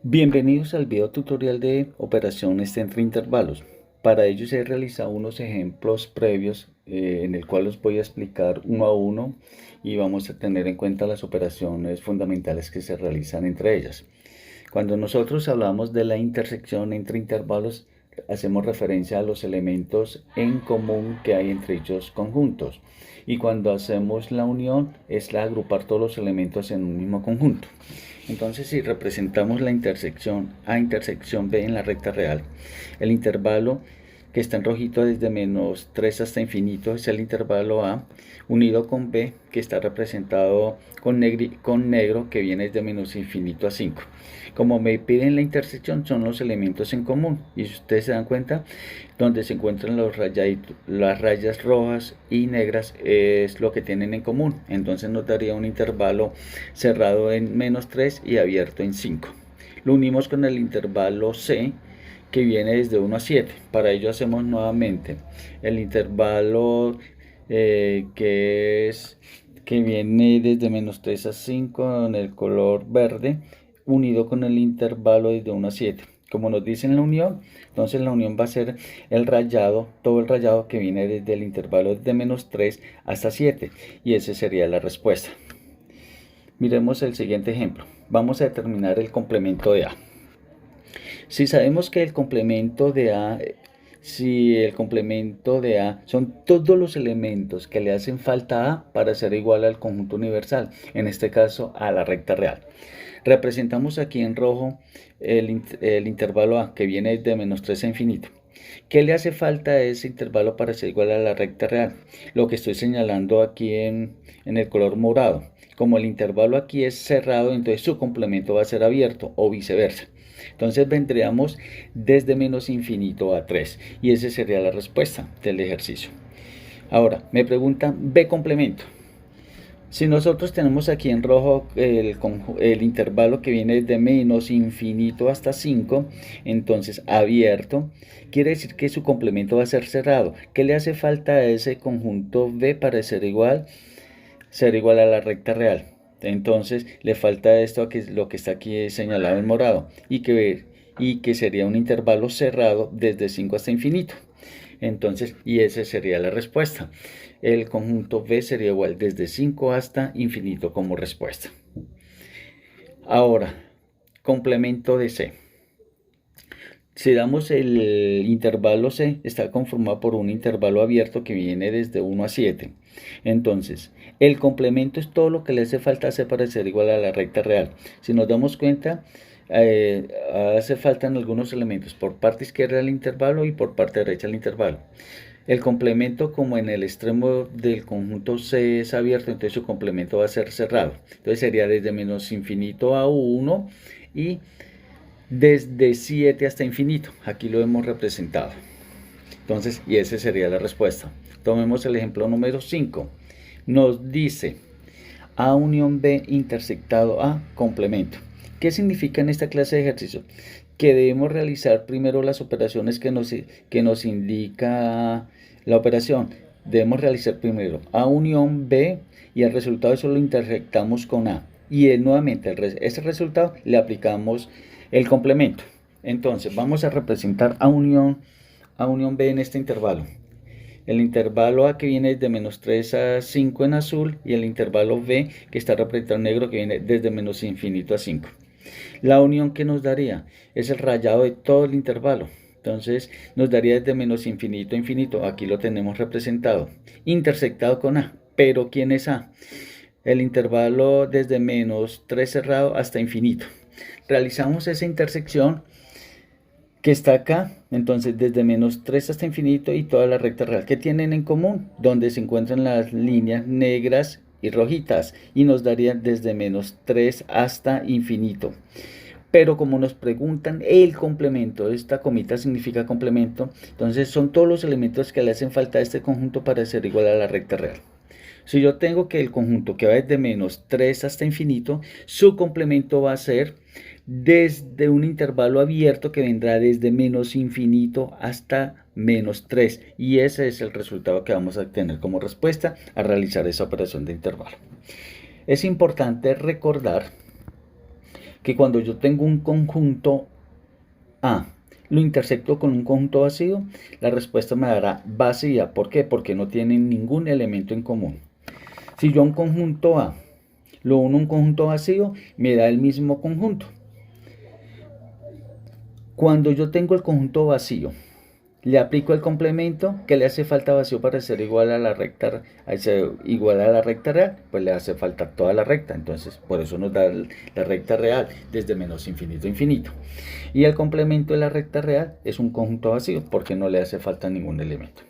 Bienvenidos al video tutorial de operaciones entre intervalos. Para ello he realizado unos ejemplos previos en el cual los voy a explicar uno a uno y vamos a tener en cuenta las operaciones fundamentales que se realizan entre ellas. Cuando nosotros hablamos de la intersección entre intervalos, hacemos referencia a los elementos en común que hay entre dichos conjuntos. Y cuando hacemos la unión, es la agrupar todos los elementos en un mismo conjunto. Entonces, si representamos la intersección A intersección B en la recta real, el intervalo que está en rojito desde menos 3 hasta infinito es el intervalo A, unido con B, que está representado con negro, que viene desde menos infinito a 5. Como me piden la intersección, son los elementos en común. Y si ustedes se dan cuenta, donde se encuentran las rayas rojas y negras es lo que tienen en común. Entonces nos daría un intervalo cerrado en menos 3 y abierto en 5. Lo unimos con el intervalo C, que viene desde 1 a 7. Para ello hacemos nuevamente el intervalo que viene desde menos 3 a 5 en el color verde, unido con el intervalo desde 1 a 7. Como nos dice en la unión, entonces la unión va a ser el rayado, todo el rayado que viene desde el intervalo de menos 3 hasta 7, y esa sería la respuesta. Miremos el siguiente ejemplo. Vamos a determinar el complemento de A. Si sabemos que el complemento de A, son todos los elementos que le hacen falta a A para ser igual al conjunto universal, en este caso a la recta real. Representamos aquí en rojo el intervalo A, que viene de menos 3 a infinito. ¿Qué le hace falta a ese intervalo para ser igual a la recta real? Lo que estoy señalando aquí en el color morado. Como el intervalo aquí es cerrado, entonces su complemento va a ser abierto o viceversa. Entonces vendríamos desde menos infinito a 3 y esa sería la respuesta del ejercicio. Ahora, me preguntan B complemento. Si nosotros tenemos aquí en rojo el intervalo que viene desde menos infinito hasta 5, entonces abierto, quiere decir que su complemento va a ser cerrado. ¿Qué le hace falta a ese conjunto B para ser igual a la recta real? Entonces le falta esto, que es lo que está aquí señalado en morado, y que sería un intervalo cerrado desde 5 hasta infinito. Entonces, y esa sería la respuesta. El conjunto B sería igual desde 5 hasta infinito como respuesta. Ahora, complemento de C. Si damos el intervalo C, está conformado por un intervalo abierto que viene desde 1 a 7. Entonces, el complemento es todo lo que le hace falta a C para ser igual a la recta real. Si nos damos cuenta, hace falta en algunos elementos por parte izquierda del intervalo y por parte derecha del intervalo. El complemento, como en el extremo del conjunto C es abierto, entonces su complemento va a ser cerrado. Entonces sería desde menos infinito a 1 y desde 7 hasta infinito. Aquí lo hemos representado. Entonces, y esa sería la respuesta. Tomemos el ejemplo número 5. Nos dice A unión B intersectado A complemento. ¿Qué significa en esta clase de ejercicio? Que debemos realizar primero las operaciones que nos indica la operación. Debemos realizar primero A unión B y el resultado de eso lo intersectamos con A. Y nuevamente ese resultado le aplicamos el complemento. Entonces vamos a representar A unión B en este intervalo. El intervalo A que viene desde menos 3 a 5 en azul y el intervalo B que está representado en negro que viene desde menos infinito a 5. La unión que nos daría es el rayado de todo el intervalo. Entonces nos daría desde menos infinito a infinito. Aquí lo tenemos representado. Intersectado con A. ¿Pero quién es A? El intervalo desde menos 3 cerrado hasta infinito. Realizamos esa intersección que está acá, entonces desde menos 3 hasta infinito y toda la recta real. ¿Qué tienen en común? Donde se encuentran las líneas negras y rojitas, y nos daría desde menos 3 hasta infinito. Pero como nos preguntan el complemento, esta comita significa complemento, entonces son todos los elementos que le hacen falta a este conjunto para ser igual a la recta real. Si yo tengo que el conjunto que va desde menos 3 hasta infinito, su complemento va a ser desde un intervalo abierto que vendrá desde menos infinito hasta menos 3. Y ese es el resultado que vamos a obtener como respuesta a realizar esa operación de intervalo. Es importante recordar que cuando yo tengo un conjunto A, lo intersecto con un conjunto vacío, la respuesta me dará vacía. ¿Por qué? Porque no tienen ningún elemento en común. Si yo a un conjunto A lo uno a un conjunto vacío, me da el mismo conjunto. Cuando yo tengo el conjunto vacío, le aplico el complemento, que le hace falta vacío para ser igual a la recta, real, pues le hace falta toda la recta. Entonces, por eso nos da la recta real desde menos infinito a infinito. Y el complemento de la recta real es un conjunto vacío, porque no le hace falta ningún elemento.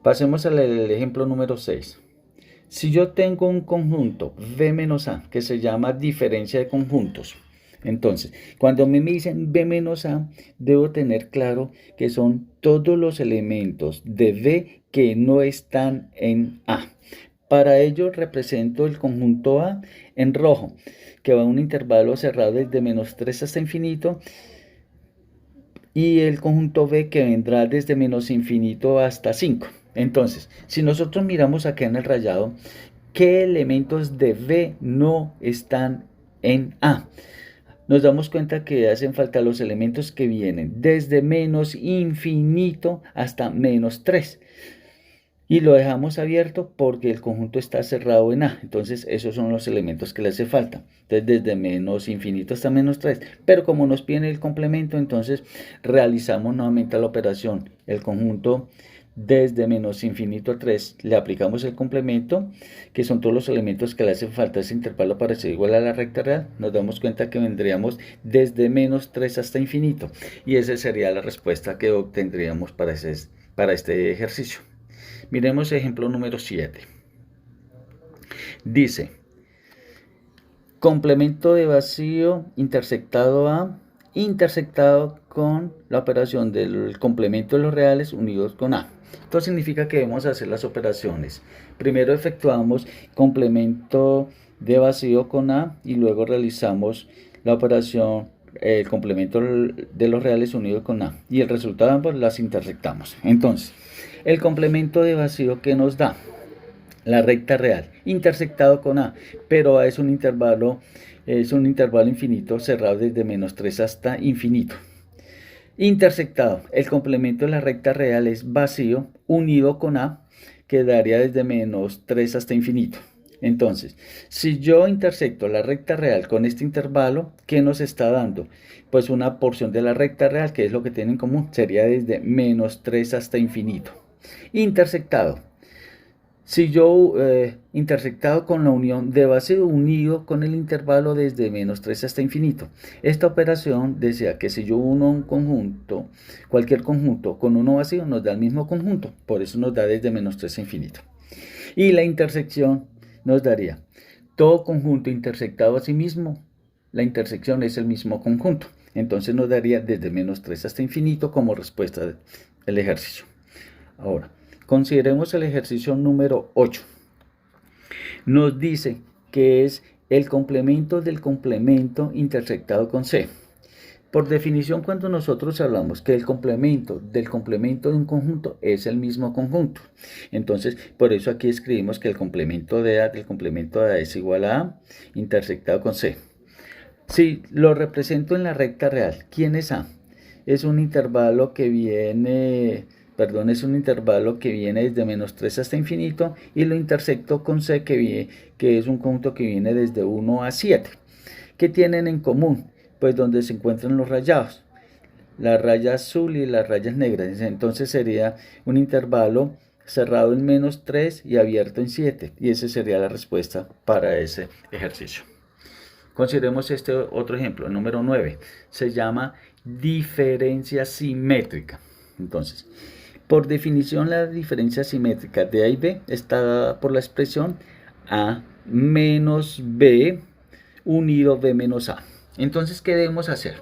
Pasemos al ejemplo número 6. Si yo tengo un conjunto V menos A, que se llama diferencia de conjuntos, entonces, cuando a mí me dicen B menos A, debo tener claro que son todos los elementos de V que no están en A. Para ello represento el conjunto A en rojo, que va a un intervalo cerrado desde menos 3 hasta infinito, y el conjunto V que vendrá desde menos infinito hasta 5. Entonces, si nosotros miramos acá en el rayado, ¿qué elementos de V no están en A? Nos damos cuenta que hacen falta los elementos que vienen desde menos infinito hasta menos 3. Y lo dejamos abierto porque el conjunto está cerrado en A. Entonces esos son los elementos que le hace falta. Entonces desde menos infinito hasta menos 3. Pero como nos pide el complemento, entonces realizamos nuevamente la operación. El conjunto desde menos infinito a 3 le aplicamos el complemento, que son todos los elementos que le hacen falta a ese intervalo para ser igual a la recta real. Nos damos cuenta que vendríamos desde menos 3 hasta infinito. Y esa sería la respuesta que obtendríamos para este ejercicio. Miremos ejemplo número 7. Dice, complemento de vacío intersectado con la operación del complemento de los reales unidos con A. Esto significa que debemos hacer las operaciones. Primero efectuamos complemento de vacío con A y luego realizamos la operación el complemento de los reales unidos con A. Y el resultado ambos las intersectamos. Entonces, el complemento de vacío que nos da la recta real intersectado con A, pero A es un intervalo infinito cerrado desde menos 3 hasta infinito. Intersectado, el complemento de la recta real es vacío unido con A, que daría desde menos 3 hasta infinito. Entonces, si yo intersecto la recta real con este intervalo, ¿qué nos está dando? Pues una porción de la recta real, que es lo que tienen en común, sería desde menos 3 hasta infinito. Intersectado. Si yo intersectado con la unión de vacío unido con el intervalo desde menos 3 hasta infinito. Esta operación decía que si yo uno un conjunto, cualquier conjunto con uno vacío nos da el mismo conjunto, por eso nos da desde menos 3 a infinito. Y la intersección nos daría todo conjunto intersectado a sí mismo, la intersección es el mismo conjunto. Entonces nos daría desde menos 3 hasta infinito como respuesta del ejercicio. Ahora, consideremos el ejercicio número 8. Nos dice que es el complemento del complemento intersectado con C. Por definición, cuando nosotros hablamos que el complemento del complemento de un conjunto es el mismo conjunto, entonces por eso aquí escribimos que el complemento de A del complemento de A es igual a A intersectado con C. Si lo represento en la recta real, ¿quién es A? Es un intervalo que viene desde menos 3 hasta infinito y lo intersecto con C, que es un conjunto que viene desde 1 a 7. ¿Qué tienen en común? Pues donde se encuentran los rayados, la raya azul y las rayas negras. Entonces sería un intervalo cerrado en menos 3 y abierto en 7. Y esa sería la respuesta para ese ejercicio. Consideremos este otro ejemplo, el número 9. Se llama diferencia simétrica. Entonces, por definición, la diferencia simétrica de A y B está dada por la expresión A menos B unido B menos A. Entonces, ¿qué debemos hacer?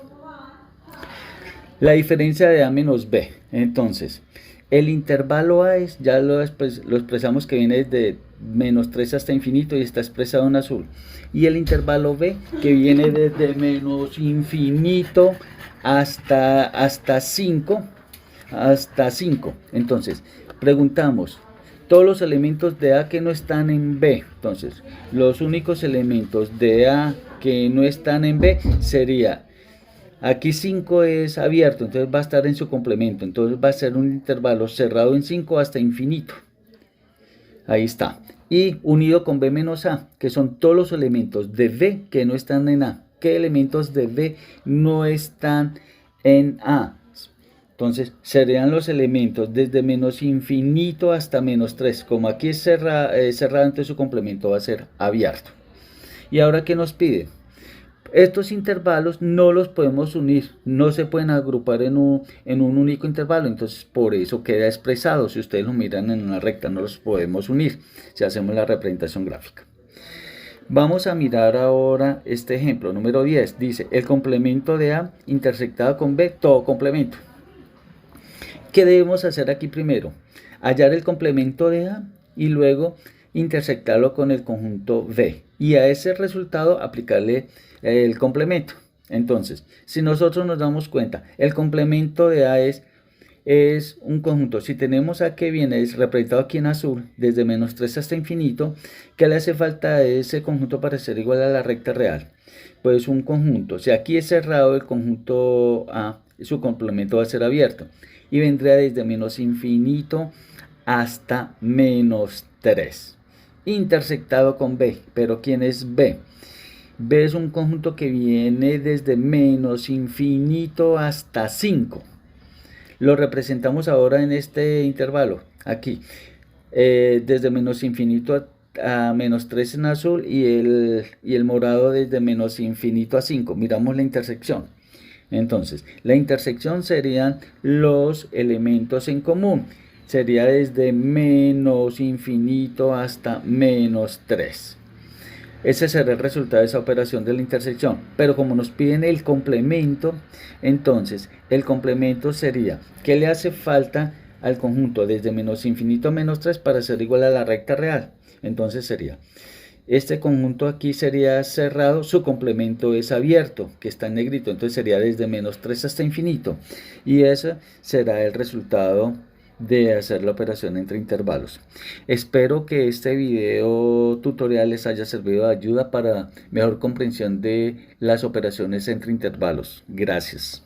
La diferencia de A menos B. Entonces, el intervalo A ya lo expresamos que viene desde menos 3 hasta infinito y está expresado en azul. Y el intervalo B que viene desde menos infinito hasta 5. Entonces, preguntamos, todos los elementos de A que no están en B. Entonces, los únicos elementos de A que no están en B sería, aquí 5 es abierto, entonces va a estar en su complemento, entonces va a ser un intervalo cerrado en 5 hasta infinito. Ahí está. Y unido con B menos A, que son todos los elementos de B que no están en A. ¿Qué elementos de B no están en A? Entonces serían los elementos desde menos infinito hasta menos 3. Como aquí es cerrado, entonces su complemento va a ser abierto. ¿Y ahora qué nos pide? Estos intervalos no los podemos unir, no se pueden agrupar en un único intervalo, entonces por eso queda expresado. Si ustedes lo miran en una recta, no los podemos unir si hacemos la representación gráfica. Vamos a mirar ahora este ejemplo, número 10. Dice, el complemento de A intersectado con B, todo complemento. ¿Qué debemos hacer aquí primero? Hallar el complemento de A y luego intersectarlo con el conjunto B. Y a ese resultado aplicarle el complemento. Entonces, si nosotros nos damos cuenta, el complemento de A es un conjunto. Si tenemos A que viene es representado aquí en azul, desde menos 3 hasta infinito, ¿qué le hace falta a ese conjunto para ser igual a la recta real? Pues un conjunto. Si aquí es cerrado el conjunto A, su complemento va a ser abierto. Y vendría desde menos infinito hasta menos 3. Intersectado con B. ¿Pero quién es B? B es un conjunto que viene desde menos infinito hasta 5. Lo representamos ahora en este intervalo, aquí, desde menos infinito a menos 3 en azul y el morado desde menos infinito a 5. Miramos la intersección. Entonces, la intersección serían los elementos en común. Sería desde menos infinito hasta menos 3. Ese será el resultado de esa operación de la intersección. Pero como nos piden el complemento, entonces el complemento sería, ¿qué le hace falta al conjunto desde menos infinito a menos 3 para ser igual a la recta real? Entonces sería, este conjunto aquí sería cerrado, su complemento es abierto, que está en negrito, entonces sería desde menos 3 hasta infinito. Y ese será el resultado de hacer la operación entre intervalos. Espero que este video tutorial les haya servido de ayuda para mejor comprensión de las operaciones entre intervalos. Gracias.